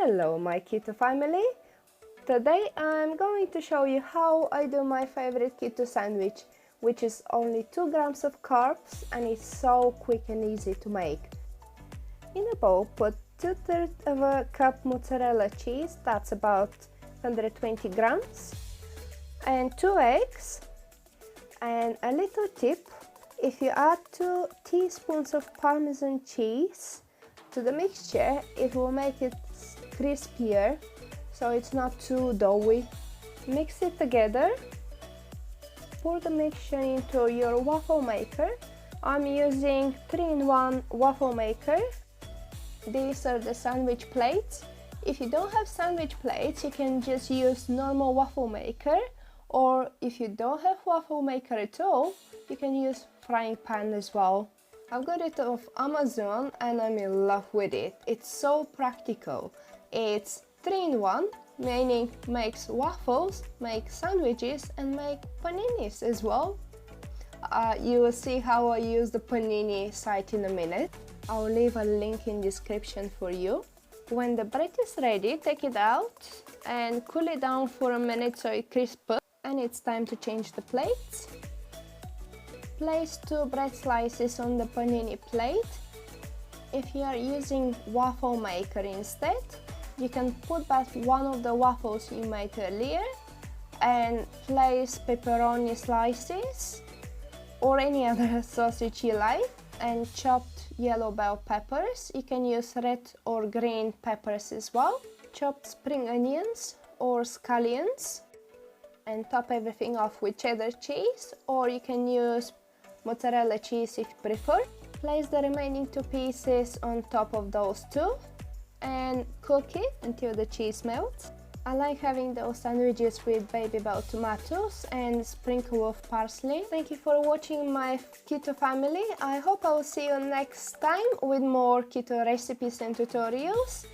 Hello my keto family! Today I'm going to show you how I do my favorite keto sandwich, which is only 2 grams of carbs and it's so quick and easy to make. In a bowl, put 2/3 of a cup mozzarella cheese, that's about 120 grams, and 2 eggs. And a little tip, if you add 2 teaspoons of Parmesan cheese to the mixture, it will make it crispier, so it's not too doughy. Mix it together. Pour the mixture into your waffle maker. I'm using 3-in-1 waffle maker. These are the sandwich plates. If you don't have sandwich plates, you can just use normal waffle maker, or if you don't have waffle maker at all, you can use frying pan as well. I've got it off Amazon and I'm in love with it. It's so practical. It's 3-in-1, meaning makes waffles, makes sandwiches and make paninis as well. You will see how I use the panini site in a minute. I'll leave a link in description for you. When the bread is ready, take it out and cool it down for a minute so it crisps, and it's time to change the plates. Place 2 bread slices on the panini plate. If you are using waffle maker instead, you can put back one of the waffles you made earlier and place pepperoni slices or any other sausage you like, and chopped yellow bell peppers. You can use red or green peppers as well. Chopped spring onions or scallions, and top everything off with cheddar cheese, or you can use mozzarella cheese if you prefer. Place the remaining 2 pieces on top of those 2 and cook it until the cheese melts. I like having those sandwiches with baby bell tomatoes and sprinkle of parsley. Thank you for watching my keto family. I hope I will see you next time with more keto recipes and tutorials.